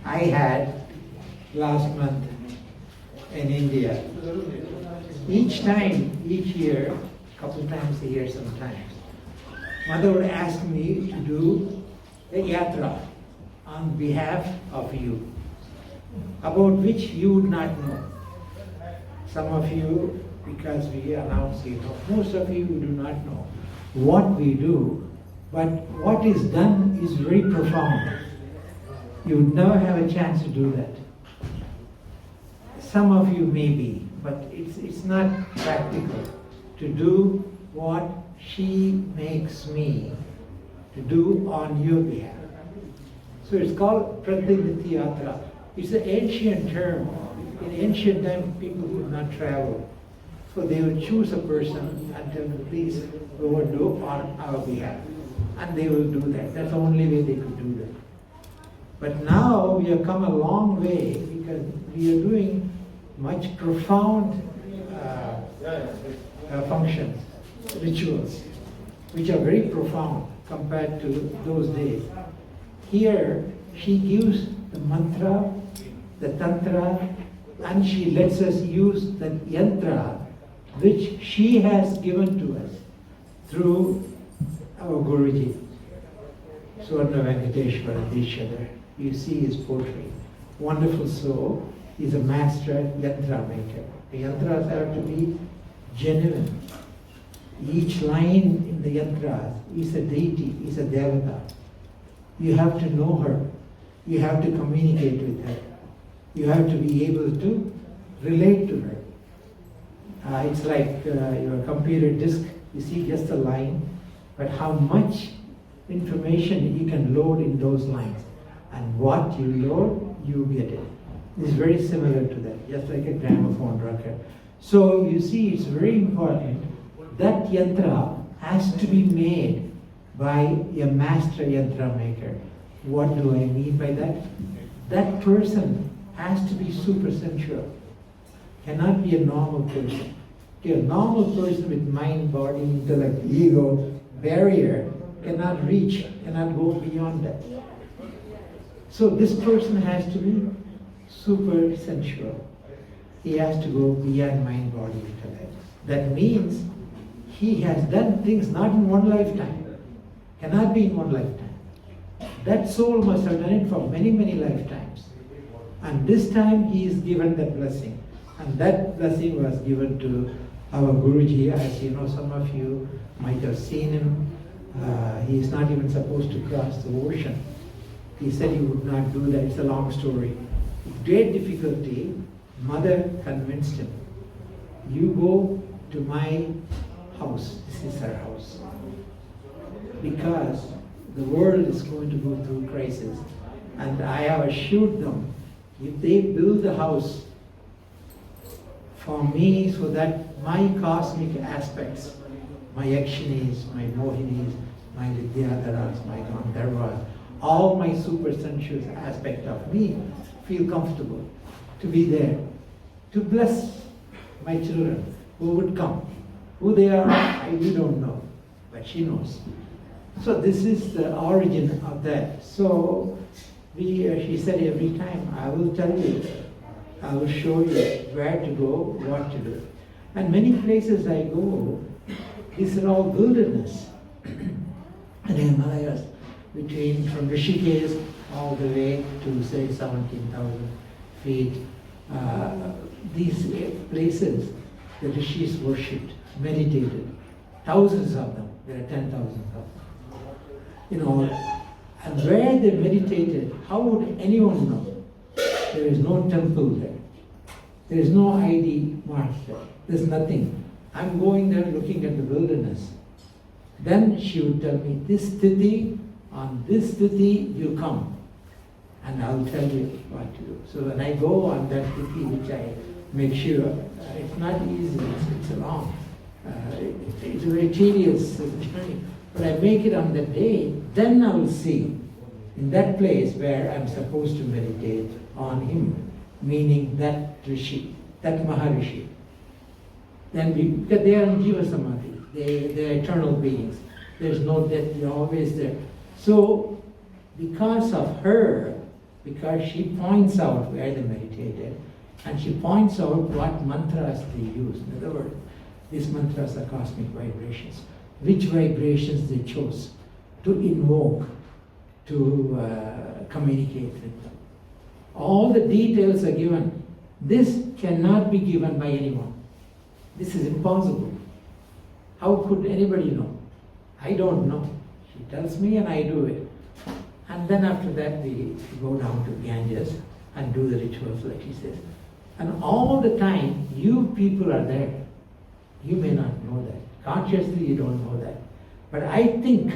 I had last month in India. Each year, a couple times a year sometimes, Mother would ask me to do a yatra on behalf of you, about which you would not know. Some of you, because we announce, most of you do not know what we do, but what is done is very profound. You would never have a chance to do that. Some of you may be, but it's not practical to do what she makes me to do on your behalf. So it's called Pratiniti Yatra. It's an ancient term. In ancient times, people could not travel. So they would choose a person and tell them, please go and do on our behalf. And they will do that. That's the only way they could do that. But now we have come a long way because we are doing much profound functions, rituals, which are very profound compared to those days. Here, she gives the mantra, the tantra, and she lets us use the yantra, which she has given to us through our Guruji, Swarna Venkateshwara Dishadhar. You see his portrait. Wonderful soul. He's a master yantra maker. The yantras have to be genuine. Each line in the yantras is a deity, is a devata. You have to know her. You have to communicate with her. You have to be able to relate to her. It's like your computer disk. You see just a line, but how much information you can load in those lines. And what you load, you get it. It's very similar to that, just like a gramophone record. So you see, it's very important that yantra has to be made by a master yantra maker. What do I mean by that? That person has to be super sensual. Cannot be a normal person. A normal person with mind, body, intellect, ego, barrier cannot reach, cannot go beyond that. So this person has to be super sensual. He has to go beyond mind, body, intellect. That means he has done things not in one lifetime. Cannot be in one lifetime. That soul must have done it for many, many lifetimes. And this time he is given that blessing. And that blessing was given to our Guruji. As you know, some of you might have seen him. He is not even supposed to cross the ocean. He said he would not do that. It's a long story. With great difficulty, Mother convinced him. You go to my house. This is her house. Because the world is going to go through crisis. And I have assured them, if they build a house for me so that my cosmic aspects, my Yakshinis, my Mohinis, my Vidyadharas, my Gandharvas, all my super sensuous aspect of me feel comfortable to be there, to bless my children who would come. Who they are, we don't know, but she knows. So this is the origin of that. So she said every time, I will tell you, I will show you where to go, what to do. And many places I go, these are all wilderness. And the Himalayas, from Rishikesh all the way to say 17,000 feet. These places the rishis worshipped, meditated. Thousands of them. There are 10,000 of them. And where they meditated, how would anyone know? There is no temple there. There is no ID mark there. There's nothing. I'm going there looking at the wilderness. Then she would tell me, this sthiti, on this sthiti you come. And I'll tell you what to do. So when I go on that sthiti, which I make sure, it's not easy, it's long. It's a very tedious journey. But I make it on that day, then I will see in that place where I'm supposed to meditate on him, meaning that Rishi, that Maharishi. Then because they are in Jiva Samadhi, they're eternal beings. There's no death, they're always there. So because of her, because she points out where they meditated, and she points out what mantras they use. In other words, these mantras are cosmic vibrations. Which vibrations they chose to invoke, to communicate with them. All the details are given. This cannot be given by anyone. This is impossible. How could anybody know? I don't know. She tells me and I do it. And then after that we go down to Ganges and do the rituals like she says. And all the time you people are there. You may not know that. Consciously you don't know that. But I think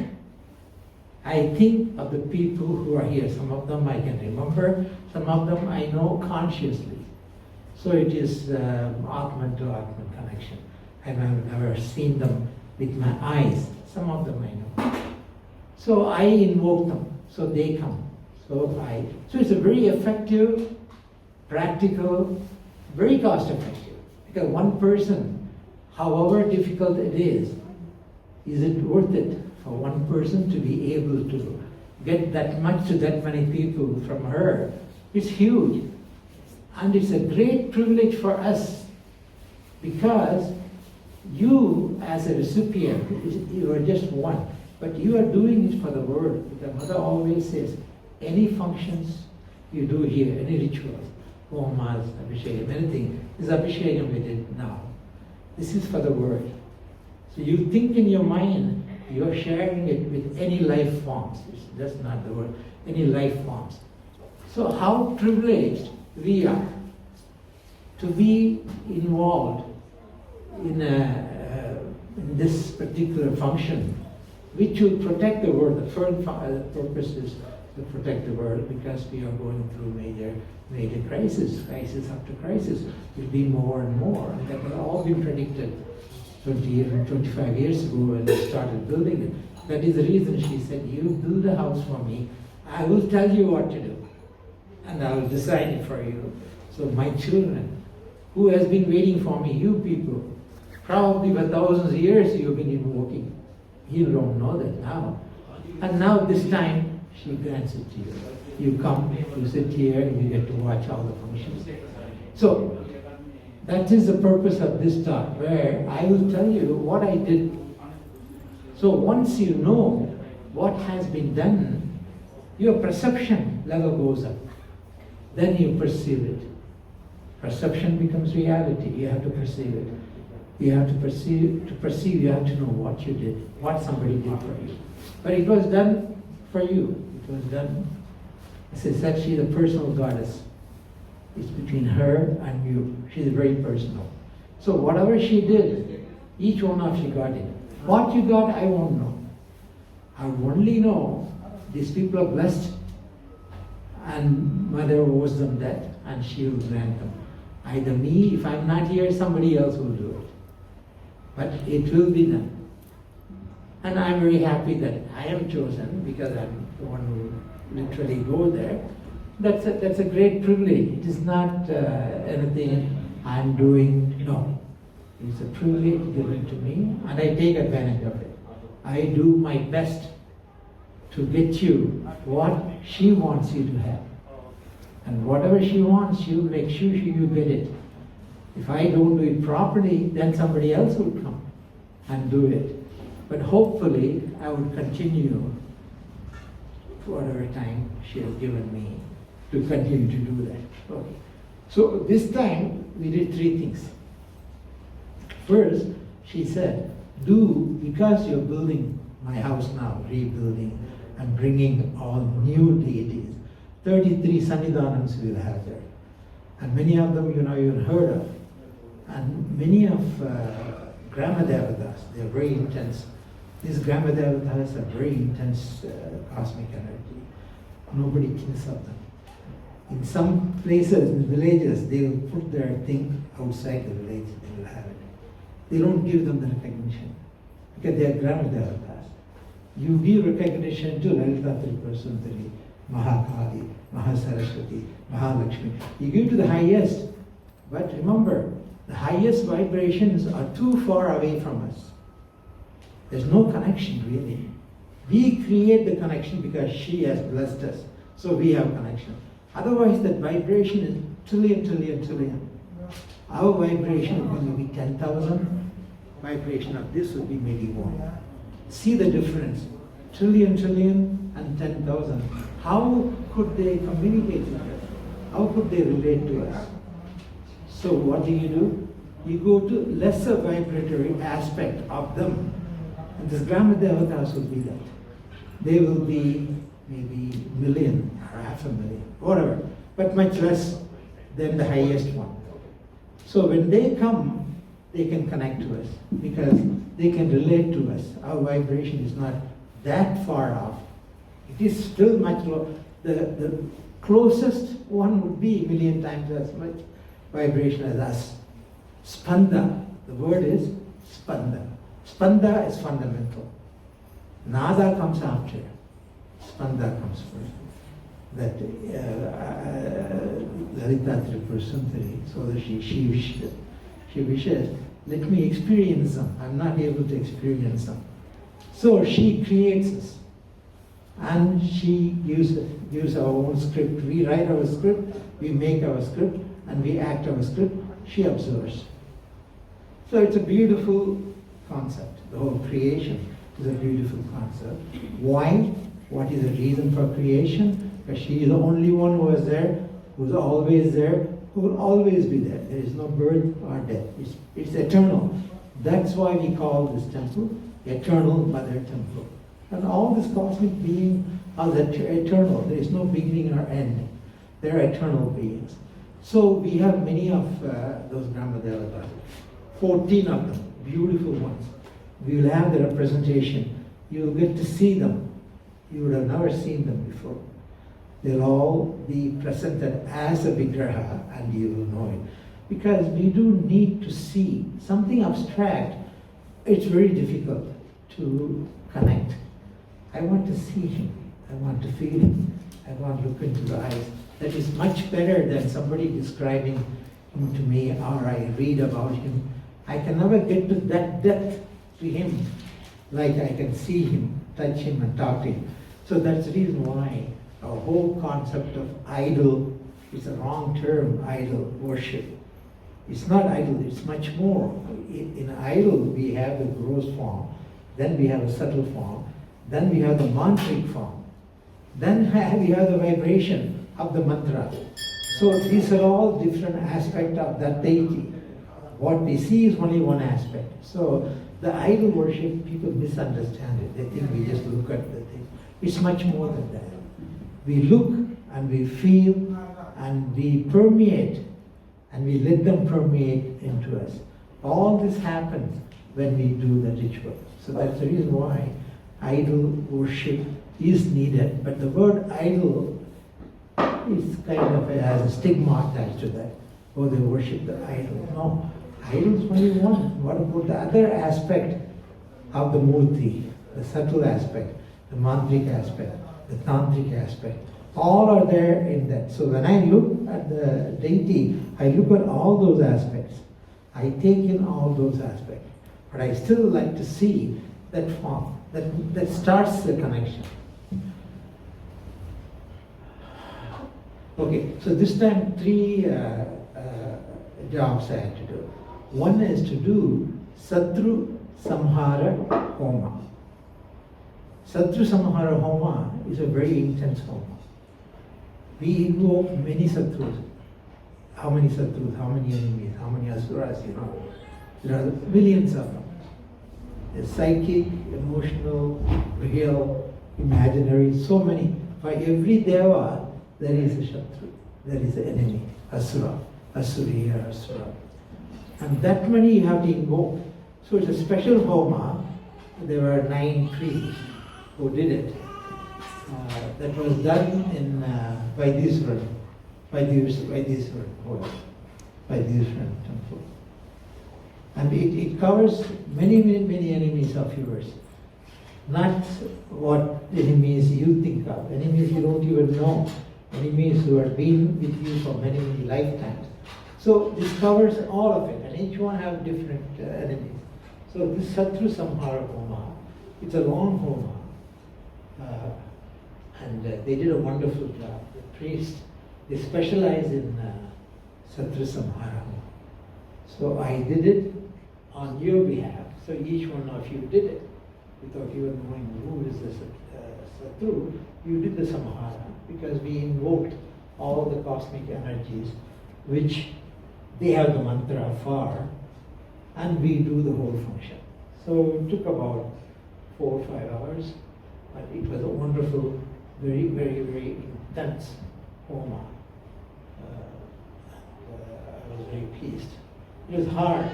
of the people who are here. Some of them I can remember, some of them I know consciously. So it is Atman to Atman connection. I've never seen them with my eyes. Some of them I know. So I invoke them, so they come. So it's a very effective, practical, very cost effective. Because one person, however difficult it is it worth it for one person to be able to get that much to that many people from her? It's huge. And it's a great privilege for us because you as a recipient, you are just one, but you are doing it for the world. The mother always says, any functions you do here, any rituals, homas, abhishekam, anything, this abhishekam we did now. This is for the world. So you think in your mind, you are sharing it with any life forms. That's not the word, any life forms. So how privileged we are to be involved in this particular function, which will protect the world. The first purpose is to protect the world because we are going through major crisis after crisis. Will be more and more, and that has all been predicted 25 years ago when they started building it. That is the reason she said, you build a house for me, I will tell you what to do, and I will design it for you. So my children, who has been waiting for me, you people, probably for thousands of years you've been invoking. You don't know that now. And now this time, she grants it to you. You come, you sit here, you get to watch all the functions. So, that is the purpose of this talk, where I will tell you what I did. So once you know what has been done, your perception level goes up. Then you perceive it. Perception becomes reality. You have to perceive it. You have to perceive, you have to know what you did, what somebody did for you. But it was done for you. It was done. As I said, she's a personal goddess. It's between her and you. She's very personal. So whatever she did, each one of you got it. What you got, I won't know. I only know these people are blessed, and Mother owes them that, and she will grant them. Either me, if I'm not here, somebody else will do it. But it will be done. And I'm very happy that I am chosen because I'm the one who literally go there. That's a great privilege. It is not anything I'm doing, no. It's a privilege given to me, and I take advantage of it. I do my best to get you what she wants you to have. And whatever she wants you, make sure you get it. If I don't do it properly, then somebody else will come and do it. But hopefully, I will continue for whatever time she has given me to continue to do that. Okay. So this time, we did 3 things. First, she said, because you're building my house now, rebuilding and bringing all new deities, 33 Sannidhanams we'll have there. And many of them you've heard of. And many of Gramadevatas, they're very intense. These Gramadevatas are very intense cosmic energy. Nobody thinks of them. In some places, in villages, they will put their thing outside the village, they will have it. They don't give them the recognition because they are Gramadevatas. You give recognition to Lalita Tripura Sundari, Mahakali, Mahasaraswati, Mahalakshmi. You give to the highest. But remember, the highest vibrations are too far away from us. There's no connection really. We create the connection because she has blessed us. So we have connection. Otherwise, that vibration is trillion, trillion, trillion. Our vibration would be maybe 10,000. Vibration of this would be maybe 1. See the difference. Trillion, trillion and 10,000. How could they communicate with us? How could they relate to us? So what do? You go to lesser vibratory aspect of them. And this Grama Devatas will be that. They will be maybe million or half a million, whatever, but much less than the highest one. So when they come, they can connect to us because they can relate to us. Our vibration is not that far off. It is still much low. The closest one would be a million times as much vibration as us. Spanda, the word is spanda. Spanda is fundamental. Nada comes after. Spanda comes first. That Lalita Tripura Sundari, so that she wishes, let me experience them. I'm not able to experience them. So she creates us. And she gives our own script. We write our script, we make our script, and we act our script. She observes. So it's a beautiful concept. The whole creation is a beautiful concept. Why? What is the reason for creation? Because she is the only one who is there, who's always there, who will always be there. There is no birth or death. It's eternal. That's why we call this temple Eternal Mother Temple. And all this cosmic beings are eternal. There is no beginning or end. They're eternal beings. So we have many of those Brahmadevatas, 14 of them, beautiful ones. We will have the representation. You will get to see them. You would have never seen them before. They'll all be presented as a Vigraha and you will know it. Because we do need to see something abstract. It's very difficult to connect. I want to see him. I want to feel him. I want to look into the eyes. That is much better than somebody describing him to me or I read about him. I can never get to that depth to him like I can see him, touch him and talk to him. So that's the reason why our whole concept of idol is a wrong term, idol worship. It's not idol, it's much more. In idol we have the gross form, then we have a subtle form, then we have the mantric form, then we have the vibration of the mantra. So these are all different aspects of that deity. What we see is only one aspect. So the idol worship, people misunderstand it. They think we just look at the thing. It's much more than that. We look and we feel and we permeate and we let them permeate into us. All this happens when we do the ritual. So that's the reason why idol worship is needed. But the word idol is kind of has a stigma attached to that. Oh, they worship the idol. No, idol is only one. What about the other aspect of the murti, the subtle aspect, the mantric aspect, the tantric aspect? All are there in that. So when I look at the deity, I look at all those aspects. I take in all those aspects. But I still like to see that form, that starts the connection. Okay, so this time 3 jobs I had to do. One is to do Satru Samhara Homa. Satru Samhara Homa is a very intense homa. We invoke many Satrus. How many Satrus, how many enemies, how many Asuras, There are millions of them. There's psychic, emotional, real, imaginary, so many. For every Deva, there is a Shatru, there is an enemy, Asura, Asuri or Asura. And that many you have to invoke. So it's a special homa. There were 9 priests who did it. That was done in Vaidiswaran temple. And it covers many enemies of yours. Not what enemies you think of, enemies you don't even know, enemies who have been with you for many lifetimes. So this covers all of it, and each one have different enemies. So this Satru Samhara Homa, it's a long homa. And they did a wonderful job. The priests, They specialize in Satru Samhara. So I did it on your behalf. So each one of you did it without even knowing who is the Satru. You did the Samhara because we invoked all the cosmic energies which they have the mantra for, and we do the whole function. So it took about 4 or 5 hours, but it was a wonderful, very, very, very intense homa. I was very pleased. It was hard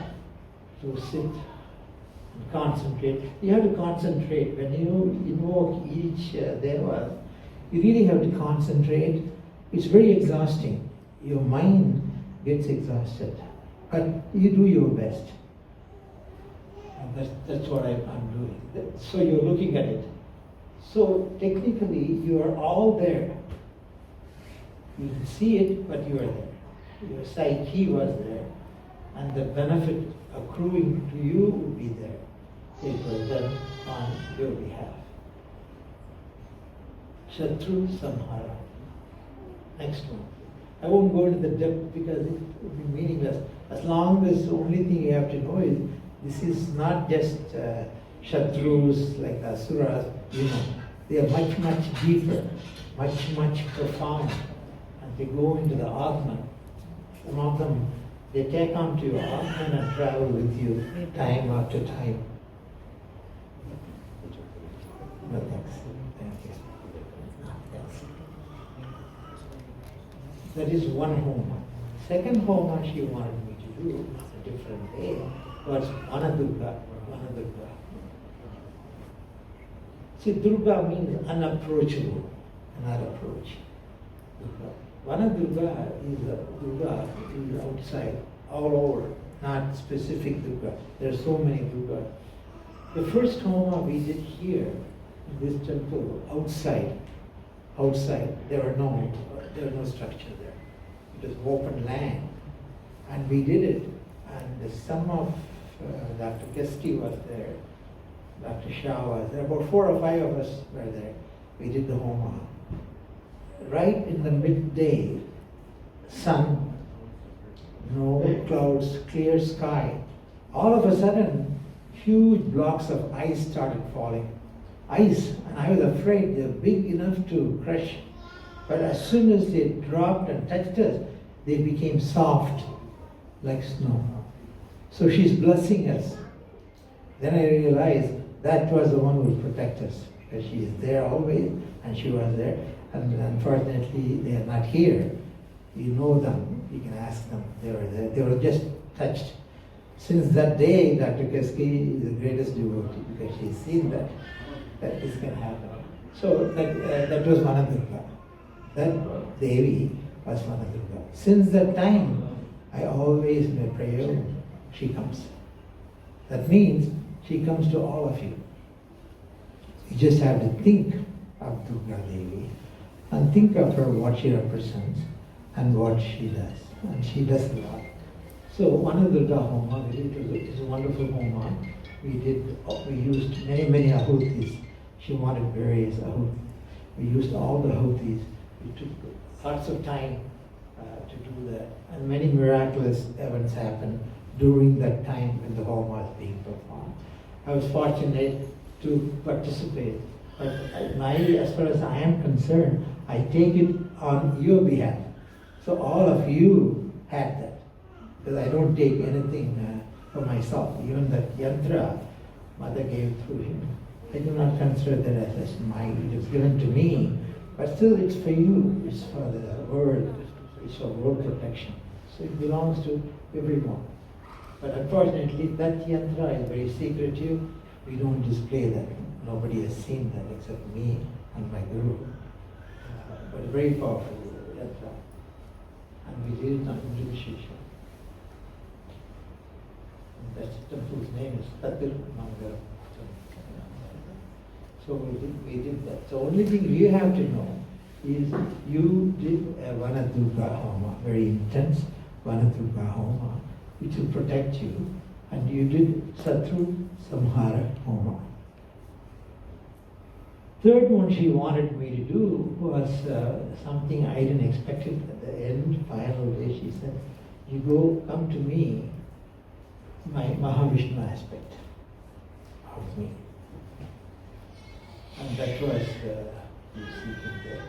to sit and concentrate. You have to concentrate. When you invoke each deva, you really have to concentrate. It's very exhausting. Your mind gets exhausted, but you do your best. And that's what I'm doing. So you're looking at it. So technically, you are all there. You can see it, but you are there. Your psyche was there, and the benefit accruing to you would be there. It was done on your behalf. Shatru Samhara. Next one. I won't go into the depth because it would be meaningless. As long as the only thing you have to know is this is not just Shatrus like Asuras, They are much, much deeper, much, much profound. And they go into the Atman. Some of them, they take on to your Atman and travel with you time after time. No, thanks. Thank you. That is one homa. Second homa she wanted me to do on a different day was Vanadurga. See, Durga means unapproachable, not approach. Vanadurga is a Durga is outside, all over, not specific Durga. There are so many Durgas. The first homa we did here in this temple, outside, there were no structure there. It was open land, and we did it. And the son of Dr. Kesti was there. Dr. Shah was there. About 4 or 5 of us were there. We did the homa. Right in the midday, sun, no clouds, clear sky. All of a sudden, huge blocks of ice started falling. Ice, and I was afraid they're big enough to crush. But as soon as they dropped and touched us, they became soft like snow. So she's blessing us. Then I realized that was the one who would protect us, because she is there always, and she was there. And unfortunately, they are not here. You know them, you can ask them. They were there. They were just touched. Since that day, Dr. Keski is the greatest devotee, because she's seen that this can happen. So that was Vanadurga. That Devi was Vanadurga. Since that time, I always, in my prayer, she comes. That means she comes to all of you. You just have to think of Durga Devi and think of her, what she represents and what she does. And she does a lot. So Vanadurga Homa, it is a wonderful Homa. We used many ahutis. She wanted various ahutis. We used all the ahutis. We took lots of time to do that. And many miraculous events happened during that time when the Homa was being performed. I was fortunate to participate. But as far as I am concerned, I take it on your behalf. So all of you had that. Because I don't take anything for myself. Even that yantra Mother gave through him. I do not consider that as mine. It was given to me. But still it's for you. It's for the world. It's for world protection. So it belongs to everyone. But unfortunately, that yantra is very secretive. We don't display that. Nobody has seen that except me and my guru. But very powerful yantra. And we did it on invitation. And that temple's name is Tatir Mangal. So we did that. So only thing you have to know is you did a Vanadurga Homa, very intense Vanadurga Homa, which will protect you. And you did Satru Samhara Homa. Third one she wanted me to do was something I didn't expect it at the end, final day. She said, you come to me, my Mahavishnu aspect of me. And that was you see it there.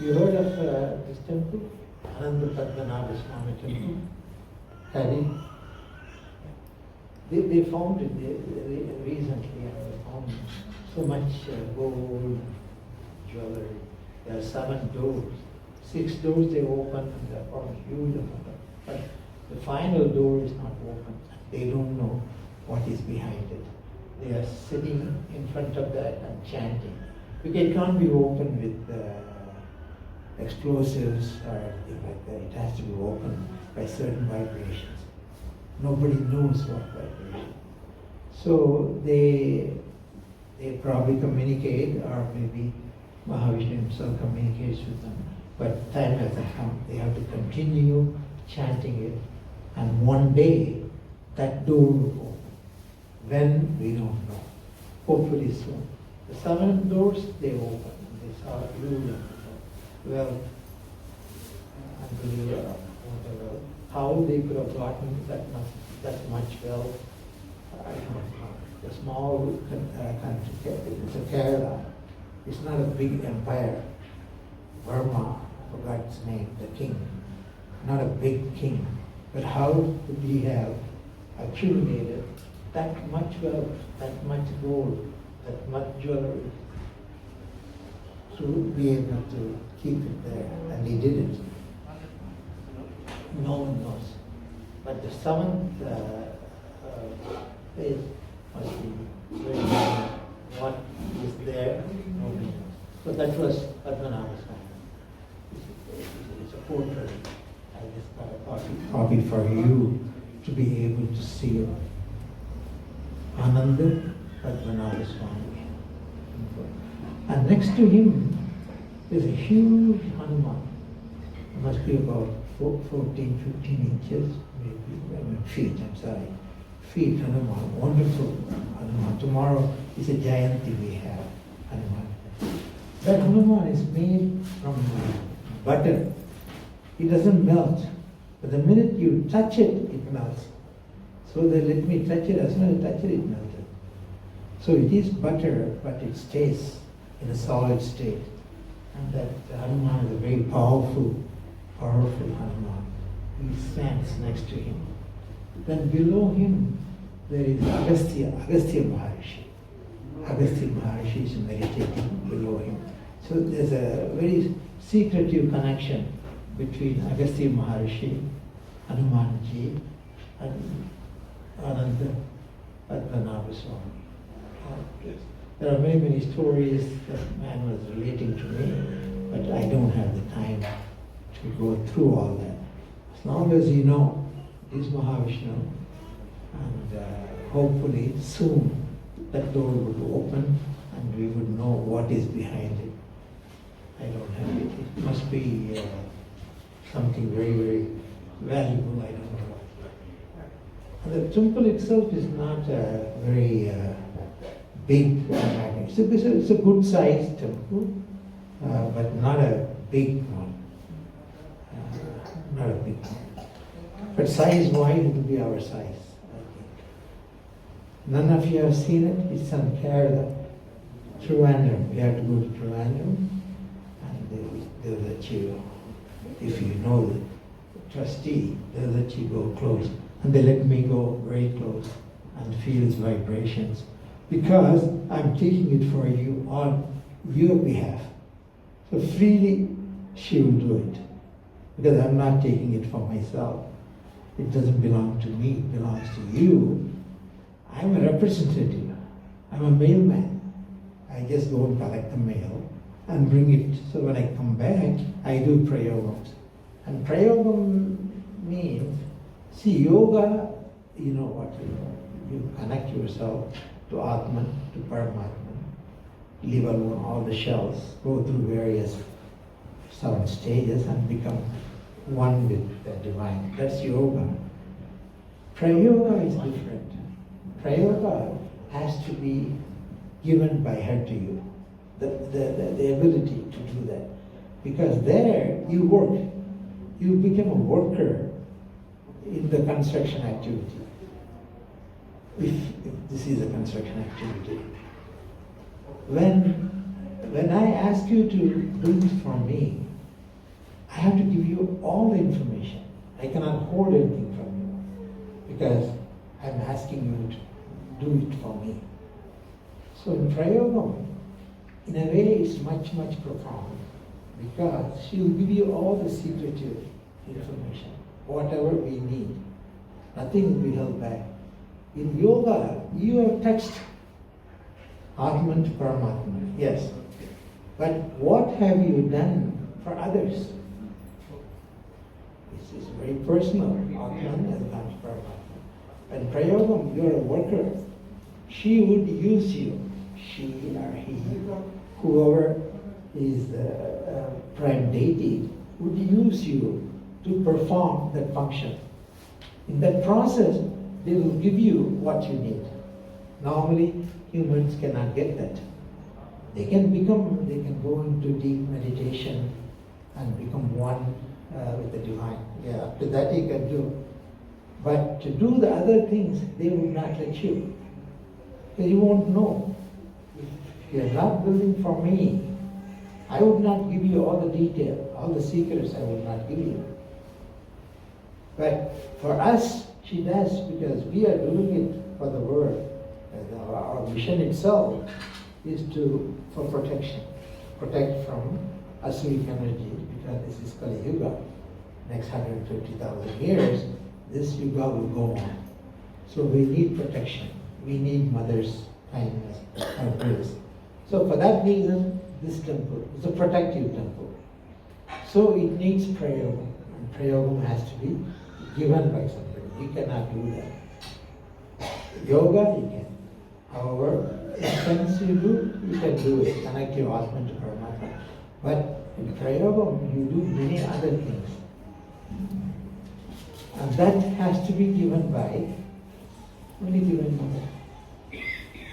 You heard of this temple? Ananda Padmanabha Swami temple? Have you? They found it recently, and they found so much gold, jewelry. There are 7 doors. 6 doors they open, and they found huge amount of. But the final door is not open. They don't know what is behind it. They are sitting in front of that and chanting. Because it can't be opened with explosives or anything like that. It has to be opened by certain vibrations. Nobody knows what vibration. So they probably communicate, or maybe Mahavishnu himself communicates with them. But time hasn't come. They have to continue chanting it, and one day that door will open. When, we don't know. Hopefully soon. The 7 doors, they open. They saw huge wealth, unbelievable, whatever. How they could have gotten that much wealth, I don't know. The small country, it's a Kerala. It's not a big empire. Burma, I forgot its name, the king. Not a big king. But how could he have accumulated that much wealth, that much gold, that much jewelry, to be able to keep it there? And he did it. No one knows. But the 7th phase must be very important. What is there, nobody knows. So that was Padmanabha Swami. It's a portrait. I just got a copy for you to be able to see it. Ananda Padmanabha Swami. And next to him is a huge Hanuman. It must be about 14, 15 inches, maybe, feet, I'm sorry. Feet Hanuman, wonderful Hanuman. Tomorrow is a Jayanti we have, Hanuman. That Hanuman is made from butter. It doesn't melt. But the minute you touch it, it melts. So they let me touch it. As soon as I touch it, it melted. So it is butter, but it stays in a solid state. And that Hanuman is a very powerful Hanuman. He stands next to him. Then below him, there is Agastya Maharishi. Agastya Maharishi is meditating below him. So there's a very secretive connection between Agastya Maharishi, Hanumanji, and Ananda Padmanabha Swami. There are many stories that man was relating to me, but I don't have the time to go through all that. As long as you know this Mahavishnu, and hopefully soon that door would open and we would know what is behind it. I don't have it. It must be something very, very valuable, I don't know. And the temple itself is not very big. It's a good sized temple, but not a big one. Not a big one. But size-wise, it will be our size, I think. None of you have seen it. It's on Kerala, Trivandrum. You have to go to Trivandrum, and they'll let you, if you know the trustee, they'll let you go close. And they let me go very close and feel its vibrations, because I'm taking it for you on your behalf. So freely she will do it, because I'm not taking it for myself. It doesn't belong to me, it belongs to you. I'm a representative. I'm a mailman. I just go and collect the mail and bring it. So when I come back, I do prayogams. And prayogam means, see, yoga, you know what, you connect yourself to Atman, to Paramatman, leave alone all the shells, go through various 7 stages and become one with the divine. That's yoga. Prayoga is different. Prayoga has to be given by her to you. the ability to do that. Because there you work. You become a worker in the construction activity. If this is a construction activity. When I ask you to do it for me, I have to give you all the information. I cannot hold anything from you because I'm asking you to do it for me. So in Prayogam, in a way it's much, much profound because she will give you all the secretive information, whatever we need. Nothing will be held back. In yoga, you have touched Atman to Paramatma, yes. But what have you done for others? This is very personal. Atman has gone to Paramatma. And Prayogam, you're a worker. She would use you, she or he, whoever is the prime deity, would use you to perform that function. In that process, they will give you what you need. Normally, humans cannot get that. They can go into deep meditation and become one with the divine. Yeah, up to that you can do. But to do the other things, they will not let you. Because you won't know. If you are not building for me, I would not give you all the detail, all the secrets I would not give you. But for us, she does because we are doing it for the world. Our mission itself is for protection. Protect from Asuric energy because this is Kali Yuga. Next 150,000 years, this Yuga will go on. So we need protection. We need Mother's kindness and grace. So for that reason, this temple is a protective temple. So it needs Prayogam. And Prayogam has to be given by somebody. You cannot do that. Yoga, you can. However, things you do, you can do it. Connect your Atman to Paramatma. But in Prayogam, you do many other things. And that has to be given by only Divine Mother,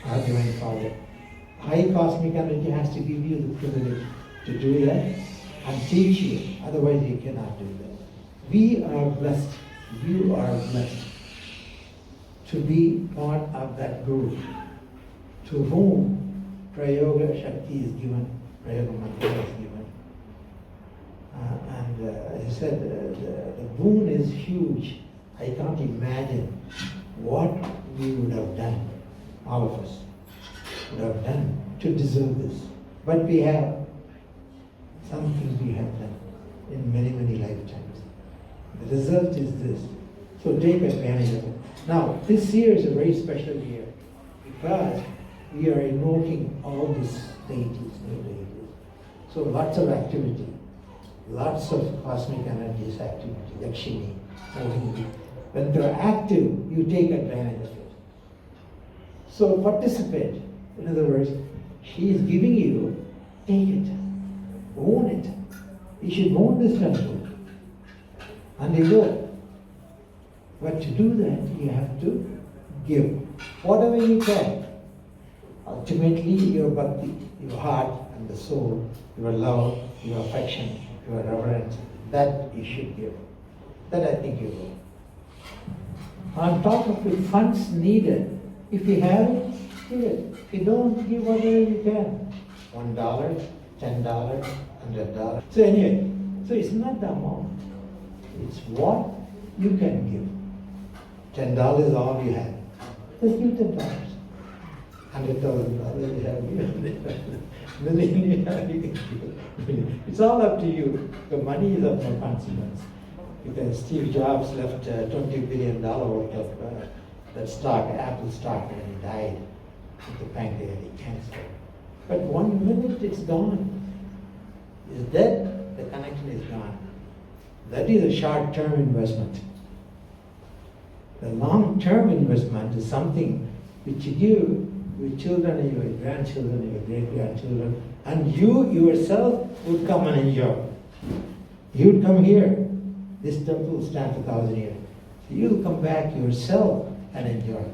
our Divine Father. High cosmic energy has to give you the privilege to do that and teach you. Otherwise, you cannot do that. We are blessed. You are blessed to be part of that group to whom Prayoga Shakti is given, Prayoga Mantra is given. As I said, the boon is huge. I can't imagine what we would have done, all of us would have done to deserve this. But we have some things we have done in many, many lifetimes. The result is this. So take advantage of it. Now, this year is a very special year because we are invoking all these deities, new deities. So lots of activity, lots of cosmic energies activity, Lakshmi, Mohini. When they're active, you take advantage of it. So participate. In other words, she is giving you, take it, own it. You should own this temple. And you do it. But to do that, you have to give whatever you can. Ultimately, your bhakti, your heart and the soul, your love, your affection, your reverence, that you should give. That I think you will. On top of the funds needed, if you have it, give it. If you don't, give whatever you can. $1, $10, $100. So anyway, so it's not the amount. It's what you can give. $10 is all you have. Just give $10. $100,000 you have given. Million you have, you can give. It's all up to you. The money is of no consequence. Because Steve Jobs left $20 billion worth of that stock, Apple stock, when he died with the pancreatic cancer. But 1 minute it's gone. Is dead, the connection is gone. That is a short-term investment. The long-term investment is something which you give your children and your grandchildren and your great-grandchildren, and you yourself would come and enjoy. You would come here. This temple will stand for 1,000 years. So you'll come back yourself and enjoy.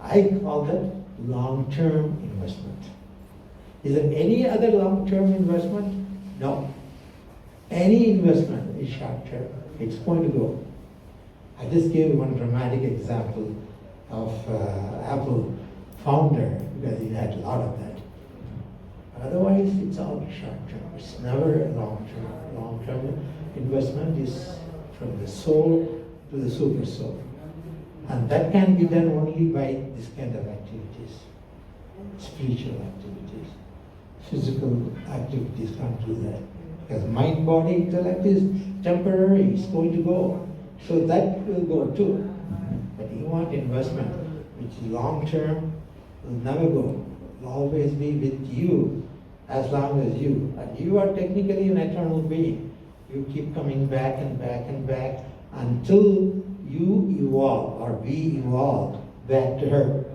I call that long-term investment. Is there any other long-term investment? No. Any investment is short-term. It's going to go. I just gave one dramatic example of Apple founder because he had a lot of that. Otherwise, it's all short-term. It's never a long-term. Long-term investment is from the soul to the super soul. And that can be done only by this kind of activities. Spiritual activities. Physical activities can't do that. Because mind, body, intellect is temporary, it's going to go. So that will go too. But you want investment, which is long-term, will never go. Will always be with you as long as you. And you are technically an eternal being. You keep coming back and back and back until you evolve or we evolve back to her.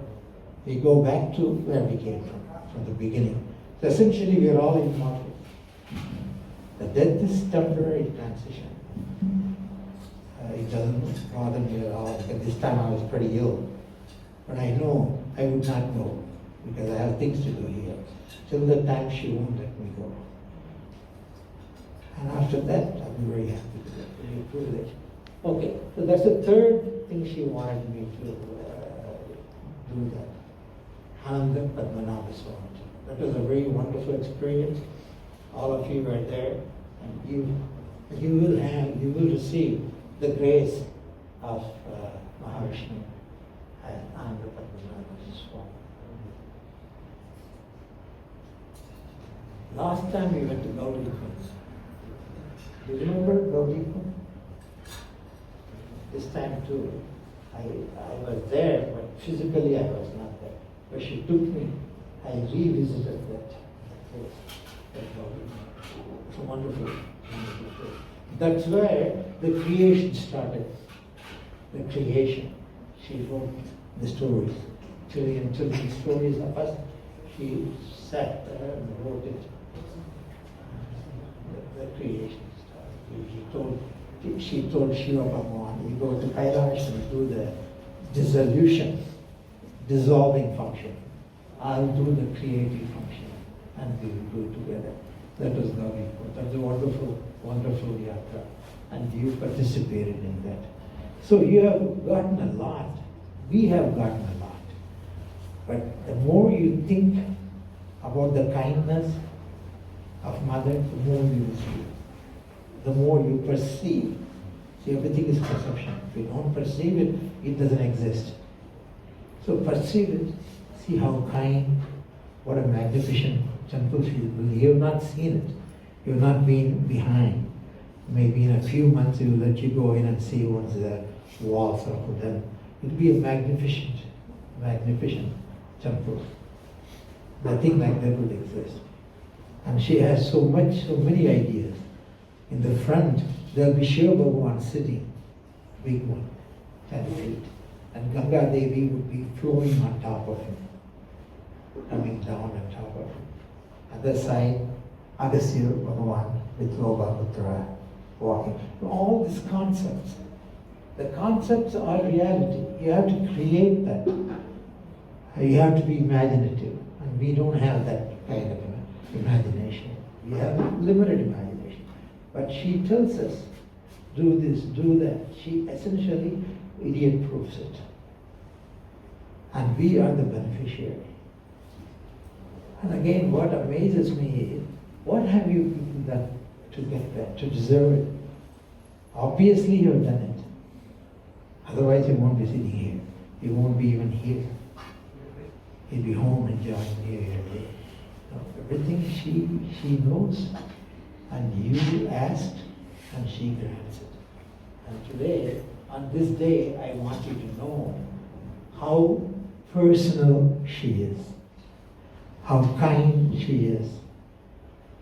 We go back to where we came from the beginning. So essentially we are all immortal. The death is temporary transition. It doesn't bother me at all. At this time I was pretty ill. But I know I would not go because I have things to do here. Till the time she won't let me go. And after that, I'll be very happy to do that. Okay, so that's the third thing she wanted me to do that. Ananda Padmanabha Swami. That was a very wonderful experience. All of you were there, and you will receive the grace of Mahavishnu and Ananda Padmanabha Swami. Last time we went to Gaudi Kunj. Do you remember Gaudi Kunj? This time too, I was there, but physically I was not there. But she took me, I revisited that place. It's a wonderful, wonderful place. That's where the creation started. The creation. She wrote the stories. Till the stories of us, she sat there and wrote it. The creation started. She told Shiva Bhagavan, we go to Kailash and do the dissolution, dissolving function. I'll do the creative function, and we will do together. That was Gaudi Kunj. That was a wonderful, wonderful yatra, and you participated in that. So you have gotten a lot. We have gotten a lot. But the more you think about the kindness of Mother, the more you will see. The more you perceive. See, everything is perception. If you don't perceive it, it doesn't exist. So perceive it. See how kind, what a magnificent temple she is. You have not seen it. You have not been behind. Maybe in a few months we will let you go in and see once the walls are put in. It will be a magnificent, magnificent temple. Nothing like that would exist. And she has so many ideas. In the front, there will be Shiva Bhagavan sitting, big one, 10 feet. And Ganga Devi would be flowing on top of him, coming down on top of him. Other side, Agastya Bhagavan with Lobhaputra walking. All these concepts. The concepts are reality. You have to create that. You have to be imaginative. And we don't have that kind of imagination. We have limited imagination. But she tells us, do this, do that. She essentially idiot-proofs it. And we are the beneficiary. And again, what amazes me is, what have you people done to get that, to deserve it? Obviously you have done it. Otherwise you won't be sitting here. You won't be even here. You'll be home enjoying your day. No, everything she knows. And you asked, and she grants it. And today, on this day, I want you to know how personal she is, how kind she is,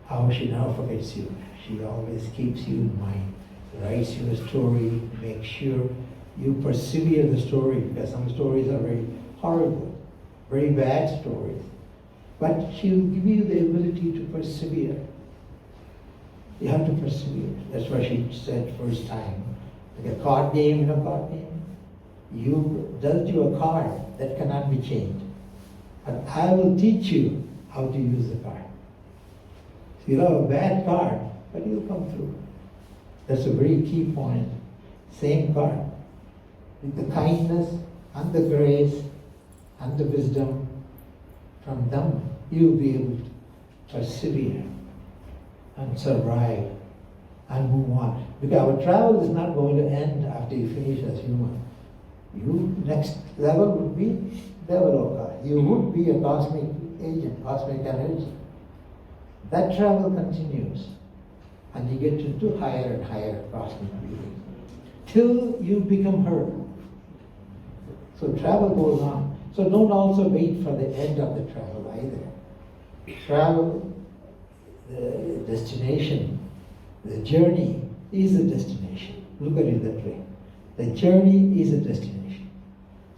how she never forgets you. She always keeps you in mind, writes you a story, makes sure you persevere the story, because some stories are very horrible, very bad stories. But she will give you the ability to persevere. You have to persevere. That's why she said first time, like a card game, card game. You dealt you a card that cannot be changed. But I will teach you how to use the card. So you'll have a bad card, but you'll come through. That's a very key point. Same card. With the kindness and the grace and the wisdom from them, you'll be able to persevere and survive and move on. Because our travel is not going to end after you finish as human. You, next level would be Devaloka. You would be a cosmic agent, cosmic energy. That travel continues. And you get into higher and higher cosmic beings. Till you become her. So travel goes on. So don't also wait for the end of the travel either. Travel, the destination, the journey is a destination. Look at it that way. The journey is a destination.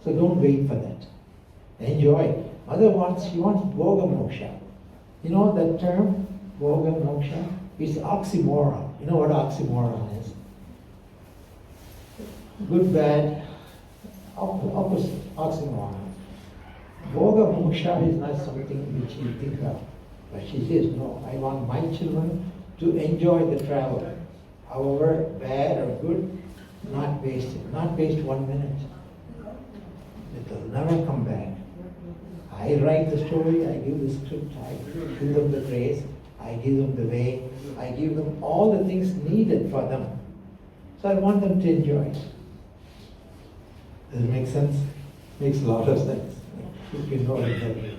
So don't wait for that. Enjoy. Mother wants, she wants Bhoga Moksha. You know that term, Bhoga Moksha? It's oxymoron. You know what oxymoron is? Good, bad, opposite, oxymoron. Bhoga Moksha is not something which you think of. But she says, no, I want my children to enjoy the travel. However bad or good, not wasted. Not waste 1 minute. It will never come back. I write the story, I give the script, I give them the grace, I give them the way, I give them all the things needed for them. So I want them to enjoy it. Does it make sense? Makes a lot of sense. If you know it that way.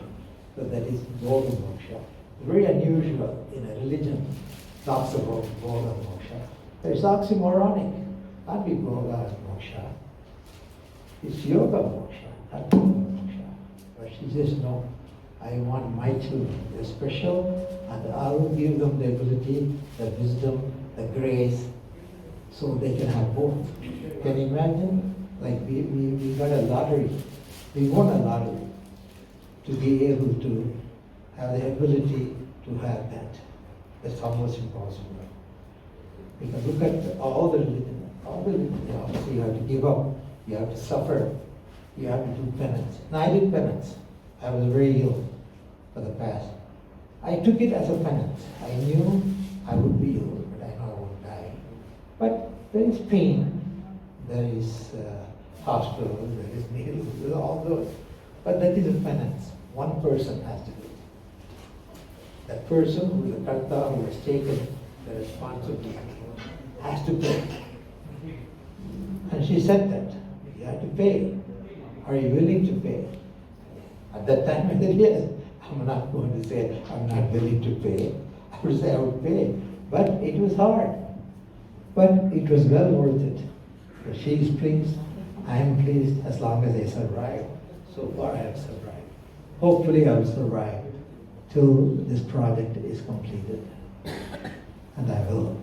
So that is Bhoga Moksha. Very unusual in a religion talks about Bhoga Moksha. It's oxymoronic. Not be Bhoga Moksha. It's Yoga Moksha, not Bhoga Moksha. But she says, no, I want my children. They're special, and I will give them the ability, the wisdom, the grace, so they can have both. Can you imagine? Like we got a lottery. We won a lottery to be able to have the ability to have that. That's almost impossible. Because look at all the religion, obviously you have to give up, you have to suffer, you have to do penance. Now I did penance. I was very ill for the past. I took it as a penance. I knew I would be ill, but I know I won't die. But there is pain, there is hospital, there is needles, there are all those. But that is a penance. One person has to do it. That person who is the karta, who has taken the responsibility, has to pay. And she said that. You have to pay. Are you willing to pay? At that time I said, yes. I'm not going to say I'm not willing to pay. I would say I would pay. But it was hard. But it was well worth it. So she is pleased. I am pleased as long as I survive. So far I have survived. Hopefully I will survive till this project is completed. And I will.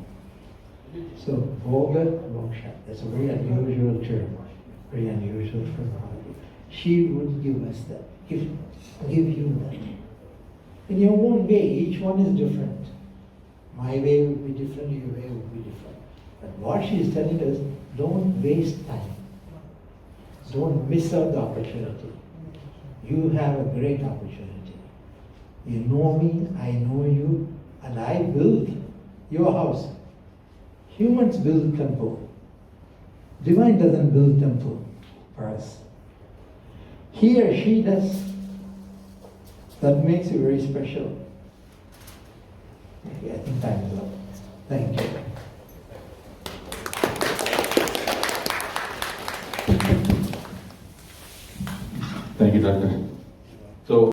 So Bhoga Moksha, that's a very unusual term. Very unusual terminology. She would give us that, give you that. In your own way, each one is different. My way would be different, your way would be different. But what she is telling us, don't waste time. Don't miss out the opportunity. You have a great opportunity. You know me, I know you, and I build your house. Humans build temple. Divine doesn't build temple for us. He or she does. That makes you very special. Okay, I think time is up. Thank you. Thank you, Doctor. So